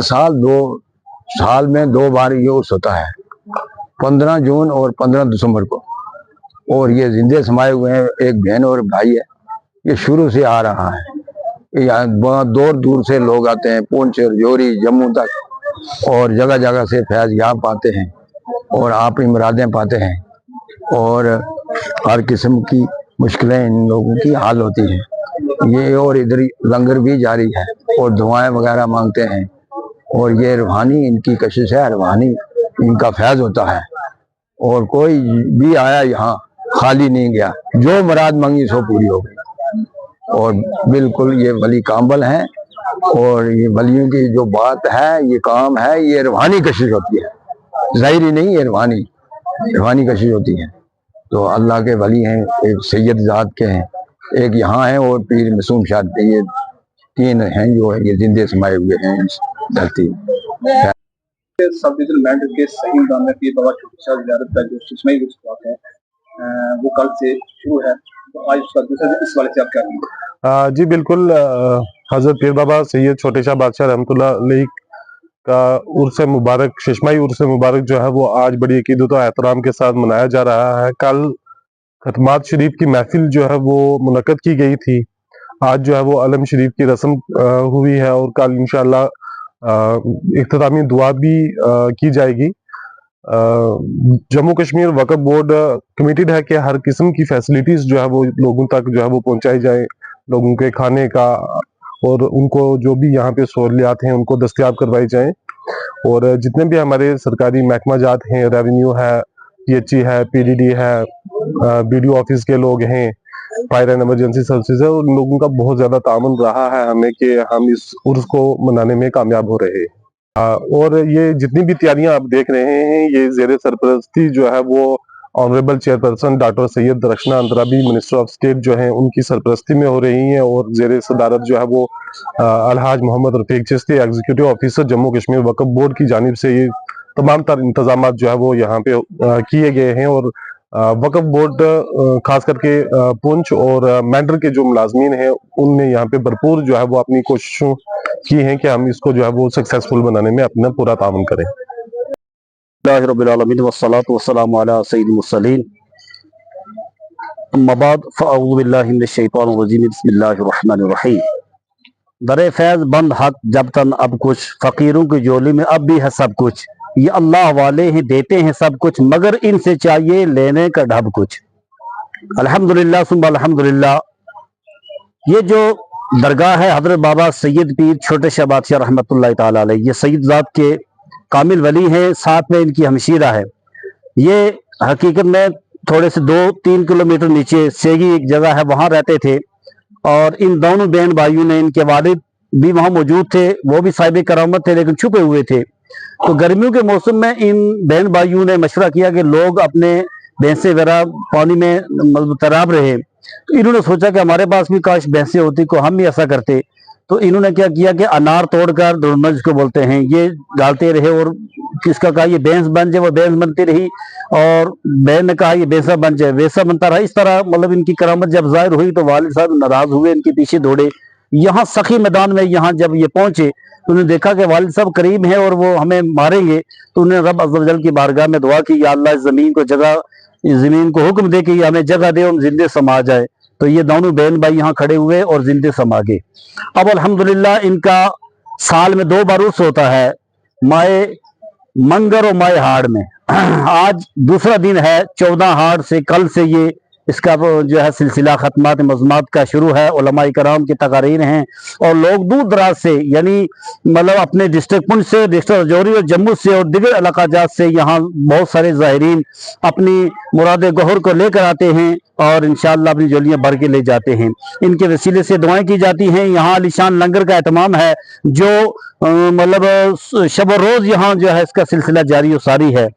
साल में 2 बार ये उर्स होता है, 15 जून और 15 दिसंबर को। और ये जिंदे समाये हुए हैं, एक बहन और भाई है। ये शुरू से आ रहा है। यहाँ बहुत दूर दूर से लोग आते हैं, पुंछ, जोरी, जम्मू तक, और जगह जगह से फैज यहाँ पाते हैं और अपनी मुरादें पाते हैं, और हर किस्म की मुश्किलें इन लोगों की हल होती हैं। ये और इधर लंगर भी जारी है और दुआएं वगैरह मांगते हैं, और ये रूहानी इनकी कशिश है, रूहानी इनका फैज होता है। और कोई भी आया यहाँ खाली नहीं गया, जो मुराद मांगी सो पूरी हो गई। और बिल्कुल ये वली कामिल हैं, और ये वलियों की जो बात है, ये काम है, ये रूहानी कशिश होती है, ज़ाहिरी नहीं, ये रूहानी कशिश होती है। तो अल्लाह के वली हैं, एक सैयद ज़ात के हैं, एक यहाँ हैं, और पीर मासूम शाह, ये 3 हैं जो है ये जिंदे समाये हुए हैं इस धरती में। सब डिविजन मैंड के सही दाम में पीर बाबा छोटे शाह ज़ियारत का जो सुषमई वक्त है वो कल से शुरू है, तो आज उसका दूसरा दिन, इस वाले से आप क्या कहेंगे? जी बिल्कुल, हजरत पीर बाबा सैयद छोटे शाह बादशाह रहमतुल्लाह अलैह का उर्स मुबारक, सुषमई उर्स मुबारक जो है वो आज बड़ी अकीदत और एहतराम के साथ मनाया जा रहा है। कल खतमात शरीफ की महफिल जो है वो मुनक्कद की गई थी। आज जो है वो अलम शरीफ की रस्म हुई है, और कल इंशाअल्लाह इख्तितामी दुआ भी की जाएगी। जम्मू कश्मीर वक्फ बोर्ड कमिटेड है कि हर किस्म की फैसिलिटीज जो है वो लोगों तक जो है वो पहुंचाई जाए, लोगों के खाने का और उनको जो भी यहाँ पे सहूलियात हैं उनको दस्तयाब करवाई जाए। और जितने भी हमारे सरकारी महकमा जात हैं, रेवेन्यू है, PHE है, PDD है, BDO ऑफिस के लोग हैं, फायर एंड इमरजेंसी सर्विसेज है, उन लोगों का बहुत ज्यादा तामुन रहा है हमें कि हम इस उर्स को मनाने में कामयाब हो रहे हैं। और ये जितनी भी तैयारियां आप देख रहे हैं, ये ज़ेरे सरपरस्ती जो है वो honourable chairperson doctor Syed Rakshana अंतराबी मिनिस्टर ऑफ स्टेट जो है उनकी सरपरस्ती में हो रही है, और ज़ेरे सदारत जो है वो अलहाज मोहम्मद रफीक चिश्ती एग्जीक्यूटिव ऑफिसर जम्मू कश्मीर वक्फ बोर्ड की जानिब से ये तमाम तर इंतजाम जो है वो यहाँ पे किए गए हैं। और वक्फ बोर्ड खास करके पुंछ और मैंडर के जो मुलाजमीन हैं उनने यहाँ पे भरपूर जो है वो अपनी कोशिशों की हैं कि हम इसको जो है वो सक्सेसफुल बनाने में अपना पूरा ताउन करें। रब्बिल आलमीन वस्सलातु वस्सलामु अला सय्यिदिल मुरसलीन, अम्मा बाद, फ़अऊज़ु बिल्लाहि मिनश शैतानिर रजीम, बिस्मिल्लाहिर रहमानिर रहीम। दरे फैज़ बंद हक जब तन अब कुछ, फ़कीरों की झोली में अब भी है सब कुछ। ये अल्लाह वाले हैं, देते हैं सब कुछ, मगर इनसे चाहिए लेने का ढब कुछ। अल्हम्दुलिल्लाह सुम्मा अल्हम्दुलिल्लाह। ये जो दरगाह है हजरत बाबा सैयद पीर छोटे शाह बादशाह रहमतुल्लाह ताला अलैह, ये सैयद ज़ात के कामिल वली हैं, साथ में इनकी हमशीरा है। ये हकीकत में थोड़े से 2-3 किलोमीटर नीचे सेगी एक जगह है, वहाँ रहते थे। और इन दोनों बहन भाइयों ने, इनके वालिद भी वहाँ मौजूद थे, वो भी साहिब करामत थे लेकिन छुपे हुए थे। तो गर्मियों के मौसम में इन बहन भाइयों ने मशवरा किया कि लोग अपने भैंसे वगैरह पानी में मतलब तैराब रहे, तो इन्होंने सोचा कि हमारे पास भी काश भैंसे होती, को हम भी ऐसा करते। तो इन्होंने क्या किया कि अनार तोड़कर, दुर्मज जिसको बोलते हैं, ये डालते रहे, और किसका कहा ये भैंस बन जाए, वो भैंस बनती रही, और बहन ने कहा ये भैंसा बन जाए, वैसा बनता रहा। इस तरह मतलब इनकी करामत जब जाहिर हुई तो वालिद साहब नाराज हुए, इनके पीछे दौड़े। यहाँ सखी मैदान में यहाँ जब ये पहुंचे तो उन्होंने देखा कि वालिद साहब करीब हैं और वो हमें मारेंगे, तो उन्होंने रब अज़्ज़ व जल की बारगाह में दुआ की, या अल्लाह ज़मीन को हुक्म दे कि हमें जगह दे, हम जिंदे समा जाए। तो ये दोनों बहन भाई यहाँ खड़े हुए और जिंदे समा गए। अब अल्हम्दुलिल्लाह इनका साल में 2 बार उर्स होता है, माए मंगर और माए हाड़ में। आज दूसरा दिन है, 14 हाड़ से कल से ये इसका जो है सिलसिला खत्मात मज़मात का शुरू है। उलमाए कराम की तकारीर हैं, और लोग दूर दराज से, यानी मतलब अपने डिस्ट्रिक्ट पुंछ से, डिस्ट्रिक्ट राजौरी और जम्मू से और दिगर इलाकाजात से यहाँ बहुत सारे ज़ाहिरीन अपनी मुराद गौहर को लेकर आते हैं, और इंशाअल्लाह अपनी झोलियाँ भर के ले जाते हैं। इनके वसीले से दुआएं की जाती हैं। यहाँ आलीशान लंगर का एहतमाम है, जो मतलब शब रोज़ यहाँ जो है इसका सिलसिला जारी और सारी है।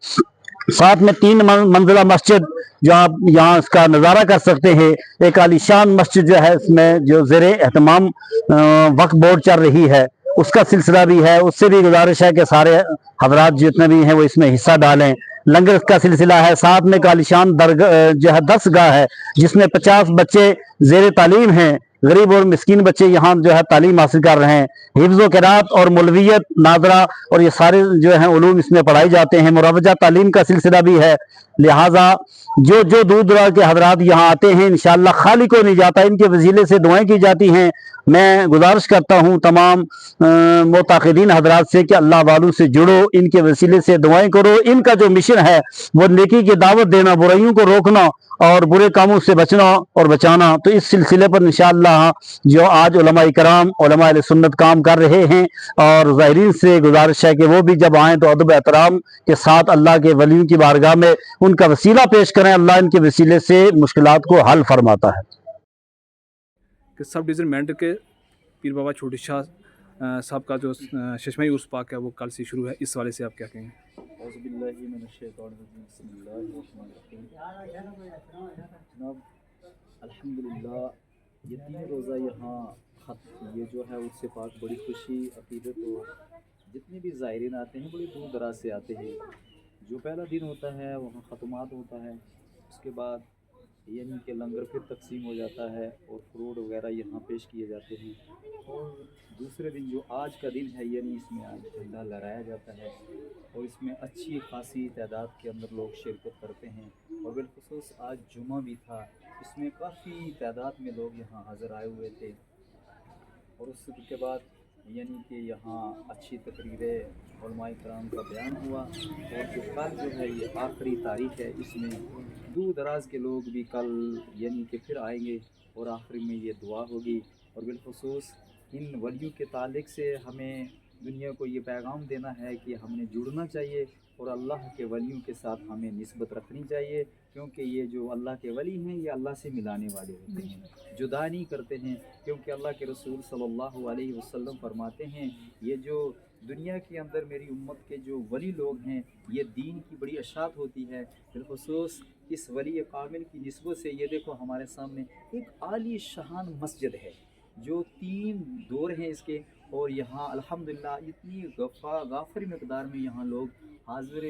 साथ में 3 मंजिला मस्जिद जो आप यहाँ इसका नज़ारा कर सकते हैं। एक आलीशान मस्जिद जो है इसमें जो ज़ेरे एहतमाम वक्फ बोर्ड चल रही है, उसका सिलसिला भी है। उससे भी गुजारिश है कि सारे हजरात जितने भी हैं वो इसमें हिस्सा डालें। लंगर का सिलसिला है, साथ में एक आलीशान जो है 10 गाह है, जिसमें 50 बच्चे ज़ेरे तालीम हैं, غریب اور مسکین بچے یہاں جو ہے تعلیم حاصل کر رہے ہیں. حفظ و قرات اور مولویت ناظرہ اور یہ سارے جو ہیں علوم اس میں پڑھائی جاتے ہیں. مروجہ تعلیم کا سلسلہ بھی ہے. لہٰذا جو دور دراز کے حضرات یہاں آتے ہیں انشاءاللہ خالی کو نہیں جاتا, ان کے وسیلے سے دعائیں کی جاتی ہیں. میں گزارش کرتا ہوں تمام معتقدین حضرات سے کہ اللہ والوں سے جڑو, ان کے وسیلے سے دعائیں کرو. ان کا جو مشن ہے وہ نیکی کی دعوت دینا, برائیوں کو روکنا اور برے کاموں سے بچنا اور بچانا. تو اس سلسلے پر انشاءاللہ جو آج علماء کرام علماء اہل سنت کام کر رہے ہیں, اور ظاہرین سے گزارش ہے کہ وہ بھی جب آئیں تو ادب احترام کے ساتھ اللہ کے ولیوں کی بارگاہ میں ان کا وسیلہ پیش کریں. اللہ ان کے وسیلے سے مشکلات کو حل فرماتا ہے. کہ سب ڈویژن مینڈر کے پیر بابا چھوٹی شاہ صاحب کا جو چشمہ عرس پاک ہے وہ کل سے شروع ہے, اس والے سے آپ کیا کہیں گے؟ اعوذ باللہ من الشیطان الرجیم بسم اللہ الرحمن الرحیم. جناب الحمدللہ یہ 3 روزہ یہاں یہ جو ہے اس سے پاک بڑی خوشی عقیدت اور جتنے بھی زائرین آتے ہیں بڑی دور دراز سے آتے ہیں. جو پہلا دن ہوتا ہے وہاں ختمات ہوتا ہے, اس کے بعد یعنی کہ لنگر پھر تقسیم ہو جاتا ہے اور فروٹ وغیرہ یہاں پیش کیے جاتے ہیں. اور دوسرے دن جو آج کا دن ہے یعنی اس میں آج جھنڈا لہرایا جاتا ہے اور اس میں اچھی خاصی تعداد کے اندر لوگ شرکت کرتے ہیں. اور بالخصوص آج جمعہ بھی تھا, اس میں کافی تعداد میں لوگ یہاں حاضر آئے ہوئے تھے. اور اس کے بعد یعنی کہ یہاں اچھی تقریریں علماء کرام کا بیان ہوا. اور جو کل جو ہے یہ آخری تاریخ ہے, اس میں دور دراز کے لوگ بھی کل یعنی کہ پھر آئیں گے اور آخری میں یہ دعا ہوگی. اور بالخصوص ان ولیوں کے تعلق سے ہمیں دنیا کو یہ پیغام دینا ہے کہ ہم نے جڑنا چاہیے اور اللہ کے ولیوں کے ساتھ ہمیں نسبت رکھنی چاہیے, کیونکہ یہ جو اللہ کے ولی ہیں یہ اللہ سے ملانے والے ہوتے ہیں, جدا نہیں کرتے ہیں. کیونکہ اللہ کے رسول صلی اللہ علیہ وسلم فرماتے ہیں یہ جو دنیا کے اندر میری امت کے جو ولی لوگ ہیں یہ دین کی بڑی اشاعت ہوتی ہے. بالخصوص اس ولی کامل کی نسبت سے یہ دیکھو ہمارے سامنے ایک عالی شان مسجد ہے جو 3 دور ہیں اس کے, اور یہاں الحمدللہ اتنی غافر مقدار میں یہاں لوگ حاضر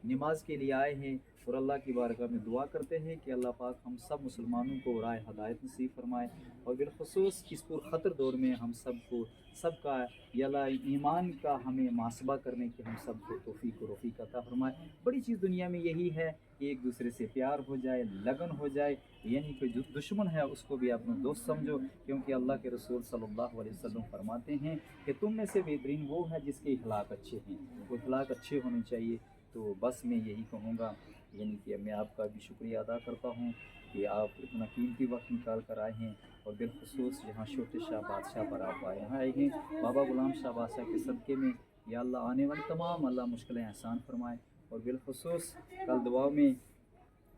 نماز کے لیے آئے ہیں. اور اللہ کی بارگاہ میں دعا کرتے ہیں کہ اللہ پاک ہم سب مسلمانوں کو راہ ہدایت نصیب فرمائے. اور بالخصوص اس پر خطر دور میں ہم سب کا یا اللہ ایمان کا ہمیں محاسبہ کرنے کی ہم سب کو توفیق و رفیق عطا فرمائے. بڑی چیز دنیا میں یہی ہے کہ ایک دوسرے سے پیار ہو جائے, لگن ہو جائے, یعنی کہ جو دشمن ہے اس کو بھی اپنا دوست سمجھو. کیونکہ اللہ کے رسول صلی اللہ علیہ وسلم فرماتے ہیں کہ تم میں سے بہترین وہ ہے جس کے اخلاق اچھے ہیں, وہ اخلاق اچھے ہونے چاہیے. تو بس میں یہی کہوں گا, یعنی کہ میں آپ کا بھی شکریہ ادا کرتا ہوں کہ آپ اتنا قیمتی وقت نکال کر آئے ہیں. اور بالخصوص یہاں چھوٹے شاہ بادشاہ پر آپ یہاں آئے ہیں بابا غلام شاہ بادشاہ کے صدقے میں. یا اللہ آنے والے تمام اللہ مشکلیں آسان فرمائے. اور بالخصوص کل دعا میں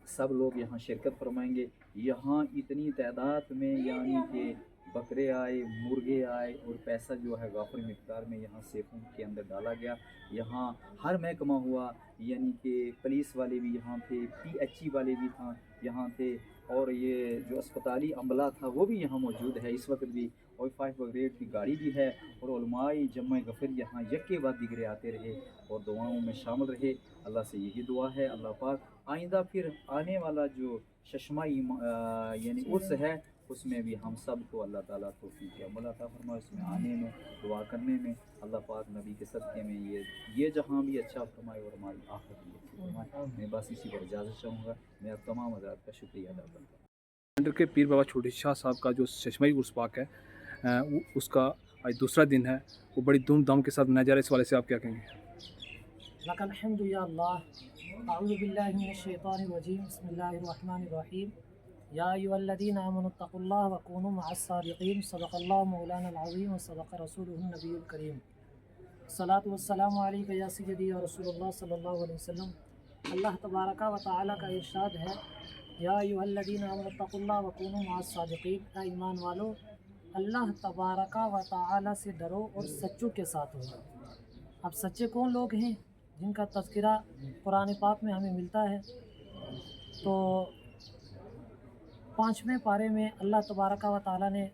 سب لوگ یہاں شرکت فرمائیں گے. یہاں اتنی تعداد میں یعنی کہ بکرے آئے, مرغے آئے, اور پیسہ جو ہے غافر مقدار میں یہاں سیفوں کے اندر ڈالا گیا. یہاں ہر محکمہ ہوا, یعنی کہ پولیس والے بھی یہاں تھے, PHE والے بھی یہاں تھے, اور یہ جو اسپتالی عملہ تھا وہ بھی یہاں موجود ہے اس وقت بھی, اور 5 بریگیڈ کی گاڑی بھی ہے. اور علماء جمع غفر یہاں یکے بعد دیگرے آتے رہے اور دعاؤں میں شامل رہے. اللہ سے یہی دعا ہے اللہ پاک آئندہ پھر آنے والا جو چشمہ یعنی عرس ہے اس میں بھی ہم سب کو اللہ تعالیٰ توفیق عمل عطا فرمائے. اس میں آنے میں دعا کرنے میں اللہ پاک نبی کے صدقے میں یہ جہاں بھی اچھا فرمائے اور ہماری آخرت بھی اچھی فرمائے. میں بس اسی پر اجازت چاہوں گا. میں آپ تمام حضرات کا شکریہ ادا کرتا ہوں. کے پیر بابا چھوٹی شاہ صاحب کا جو چشمہ عرس پاک ہے اس کا آج دوسرا دن ہے, وہ بڑی دھوم دھام کے ساتھ منایا جا رہا ہے. اس والے سے آپ کیا کہیں گے؟ لک الحمد یا اللہ. اعوذ باللہ من الشیطان الرجیم. بسم اللہ الرحمن الرحیم. یا ایھا الذین آمنوا اتقوا اللہ وکونوا مع الصادقین. صدق اللہ مولانا العظیم وصدق رسولہ النبی الکریم. الصلاۃ والسلام علیک یا سیدی یا رسول اللہ صلی اللہ علیہ وسلم. اللہ تبارک و تعالیٰ کا ارشاد ہے یا ایھا الذین آمنوا اتقوا اللہ وکونوا مع الصادقین. اے ایمان والو اللہ تبارک و تعالیٰ سے ڈرو اور سچوں کے ساتھ ہو. اب سچے کون لوگ ہیں جن کا تذکرہ قرآن پاک میں ہمیں ملتا ہے؟ تو 5ویں پارے میں اللہ تبارک و تعالیٰ نے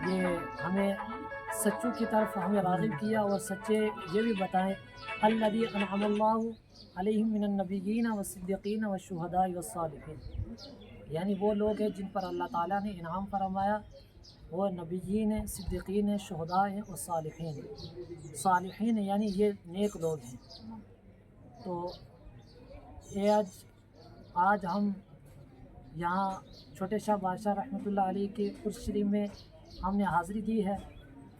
یہ ہمیں سچوں کی طرف ہمیں راغب کیا اور سچے یہ بھی بتائیں الذی انعم اللہ علیہم من النبیین والصدیقین والشہداء والصالحین. यानी वो लोग हैं जिन पर अल्लाह ताला ने इनाम फरमाया, वो नबीयीन हैं, सिद्दीकीन हैं, शुहदा हैं और सालिहीन हैं। सालिहीन यानी ये नेक लोग हैं। तो ये आज हम यहाँ छोटे शाह बादशाह रहमतुल्लाह अलैह के उर्स शरीफ में हमने हाज़िरी दी है।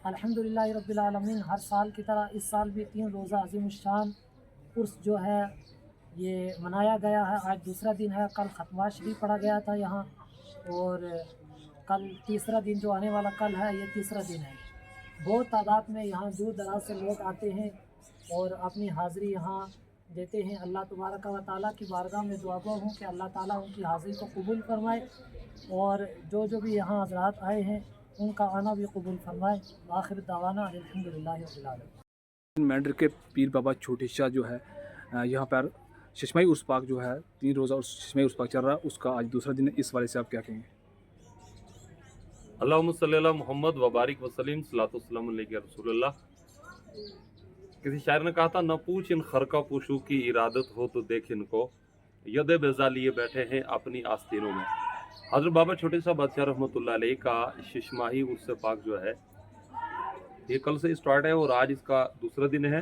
अल्हम्दुलिल्लाह रब्बिल आलमीन, हर साल की तरह इस साल भी 3 रोज़ा अज़ीमुश्शान उर्स जो है ये मनाया गया है। आज दूसरा दिन है, कल ख़त्मा शरीफ पढ़ा गया था यहाँ, और कल तीसरा दिन जो आने वाला कल है, ये तीसरा दिन है। बहुत तादाद में यहाँ दूर दराज से लोग आते हैं और अपनी हाज़िरी यहाँ देते हैं। अल्लाह तबारक व तआला की बारगाह में दुआ गो हूँ कि अल्लाह ताला उनकी हाज़िरी को कबूल फरमाए, और जो भी यहाँ हज़रात आए हैं उनका आना भी कबूल फरमाए। आखिर दावाना अल्हम्दुलिल्लाहि रब्बिल आलमीन। मेंढर के पीर बाबा छोटे शाह जो है यहाँ पर चश्माई उर्स पाक जो है 3 रोज़ा और चश्माई उर्स पाक चल रहा है, उसका आज दूसरा दिन है। इस वाले से आप क्या कहेंगे? अल्लाहुम्मा सल्ली अला मुहम्मद व बारिक वसल्लम सलातो सलाम अलैहि रसूलुल्लाह। किसी शायर ने कहा था, न पूछ इन खरका पोशू की इरादत हो तो देख इनको, यदे बेजा लिए बैठे हैं अपनी आस्तीनों में। हज़रत बाबा छोटे शाह बादशाह रहमतुल्लाह अलैह का शिशमाही उर्स पाक जो है ये कल से स्टार्ट है और आज इसका दूसरा दिन है।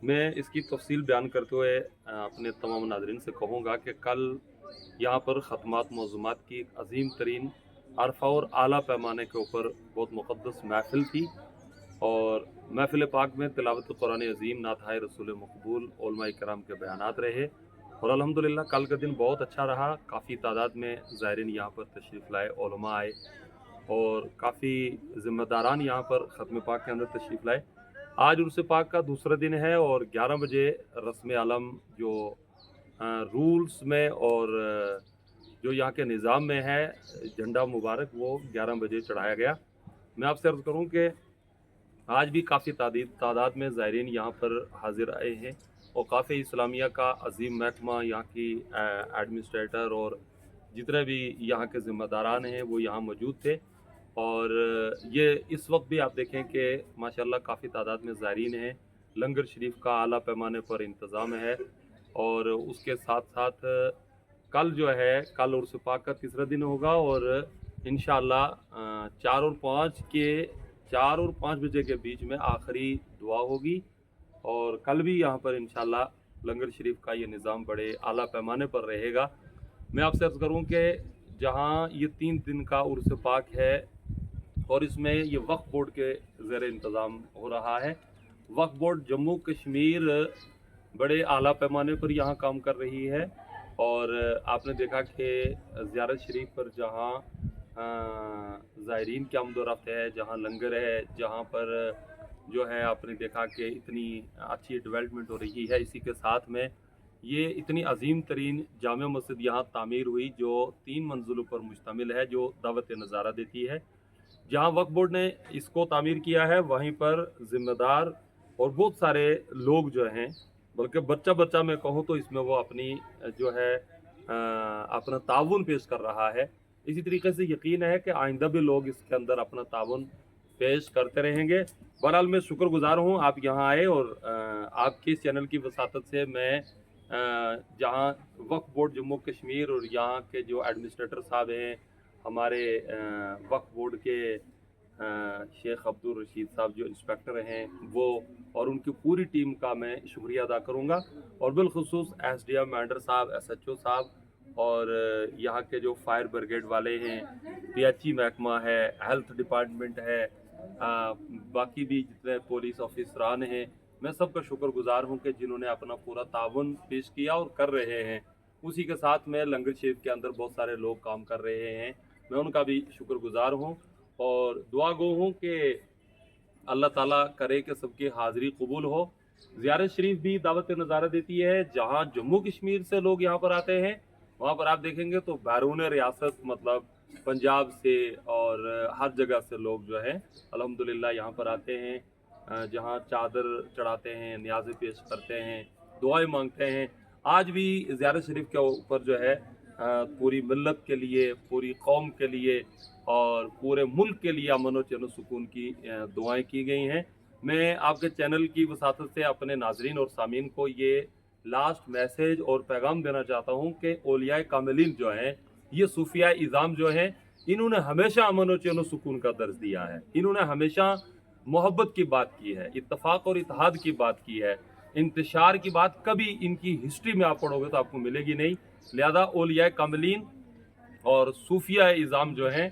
मैं इसकी तफसील बयान करते हुए अपने तमाम नाज़रीन से कहूँगा कि कल यहाँ पर ख़त्मात मौज़ूमात की एक अजीम तरीन अरफा और आला पैमाने के ऊपर बहुत मुक़द्दस महफ़िल थी, और महफ़िल पाक में तिलावत कुरान अज़ीम, नात-ए रसूल मकबूल, उलमा इकराम के बयानात रहे, और अल्हम्दुलिल्लाह कल का दिन बहुत अच्छा रहा। काफ़ी तादाद में ज़ायरीन यहाँ पर तशरीफ़ लाए, उलमा आए, और काफ़ी ज़िम्मेदारान यहाँ पर ख़त्म पाक के अंदर तशरीफ़ लाए। आज उर्स पाक का दूसरा दिन है और 11 बजे रस्म आलम जो रूल्स में और जो यहाँ के निज़ाम में है झंडा मुबारक, वो 11 बजे चढ़ाया गया। मैं आपसे अर्ज़ करूँ कि आज भी काफ़ी तादाद में ज़ायरीन यहाँ पर हाज़िर आए हैं, और काफ़ी इस्लामिया का अजीम महकमा, यहाँ की एडमिनिस्ट्रेटर और जितने भी यहाँ के ज़िम्मेदारान हैं वो यहाँ मौजूद थे। और ये इस वक्त भी आप देखें कि माशाल्लाह काफ़ी तादाद में ज़ायरीन हैं। लंगर शरीफ का आला पैमाने पर इंतज़ाम है, और उसके साथ साथ कल जो है, कल उर्स पाक का तीसरा दिन होगा, और इंशाअल्लाह 4 और 5 बजे के बीच में आखिरी दुआ होगी। और कल भी यहाँ पर इंशाअल्लाह लंगर शरीफ का ये निज़ाम बड़े आला पैमाने पर रहेगा। मैं आपसे अर्ज़ करूँ कि जहाँ ये 3 दिन का उर्स पाक है और इसमें ये वक्फ बोर्ड के ज़ेर इंतज़ाम हो रहा है। वक्फ बोर्ड जम्मू कश्मीर बड़े आला पैमाने पर यहाँ काम कर रही है, और आपने देखा कि ज़ियारत शरीफ पर जहाँ ज़ायरीन की आमदोरफ्त है, जहाँ लंगर है, जहाँ पर जो है आपने देखा कि इतनी अच्छी डेवलपमेंट हो रही है। इसी के साथ में ये इतनी अजीम तरीन जामे मस्जिद यहाँ तामीर हुई, जो 3 मंजिलों पर मुश्तमिल है, जो दावत नज़ारा देती है। जहाँ वक्फ बोर्ड ने इसको तामीर किया है, वहीं पर ज़िम्मेदार और बहुत सारे लोग जो हैं, बल्कि बच्चा मैं कहूँ तो इसमें वो अपनी जो है अपना ताउन पेश कर रहा है। इसी तरीके से यकीन है कि आइंदा भी लोग इसके अंदर अपना ताउन पेश करते रहेंगे। बहरहाल मैं शुक्रगुजार हूँ आप यहाँ आए, और आपके इस चैनल की वसातत से मैं जहाँ वक्फ बोर्ड जम्मू कश्मीर और यहाँ के जो एडमिनिस्ट्रेटर साहब हैं, हमारे वक्फ बोर्ड के शेख अब्दुल रशीद साहब जो इंस्पेक्टर हैं वो, और उनकी पूरी टीम का मैं शुक्रिया अदा करूँगा, और बिलखुसूस SDM मेंढर साहब, SHO साहब, और यहाँ के जो फायर ब्रिगेड वाले हैं, PHE महकमा है, हेल्थ डिपार्टमेंट है, बाकी भी जितने पुलिस ऑफिसरान हैं, मैं सबका शुक्रगुजार हूँ कि जिन्होंने अपना पूरा ताउन पेश किया और कर रहे हैं। उसी के साथ में लंगर शरीफ के अंदर बहुत सारे लोग काम कर रहे हैं, मैं उनका भी शुक्रगुजार हूँ, और दुआ गो हूँ कि अल्लाह ताला करे कि सबकी हाज़िरी कबूल हो। ज़ियारत शरीफ भी दावत नज़ारा देती है। जहाँ जम्मू कश्मीर से लोग यहाँ पर आते हैं, वहाँ पर आप देखेंगे तो बैरून रियासत, मतलब पंजाब से और हर जगह से लोग जो है अल्हम्दुलिल्लाह यहाँ पर आते हैं, जहाँ चादर चढ़ाते हैं, न्याज़ें पेश करते हैं, दुआएं मांगते हैं। आज भी ज़ियारत शरीफ के ऊपर जो है पूरी मिल्लत के लिए, पूरी कौम के लिए और पूरे मुल्क के लिए अमन और चैन सुकून की दुआएं की गई हैं। मैं आपके चैनल की वसातत से अपने नाजरीन और सामीन को ये लास्ट मैसेज और पैगाम देना चाहता हूँ कि औलियाए कामिलीन जो हैं ये सूफिया इज़ाम जो हैं, इन्होंने हमेशा अमन और चैन और सुकून का दर्ज दिया है। इन्होंने हमेशा मोहब्बत की बात की है, इत्तफाक और इत्तेहाद की बात की है। इंतशार की बात कभी इनकी हिस्ट्री में आप पढ़ोगे तो आपको मिलेगी नहीं। लिहाजा औलिया कामिलीन और सूफिया इज़ाम जो हैं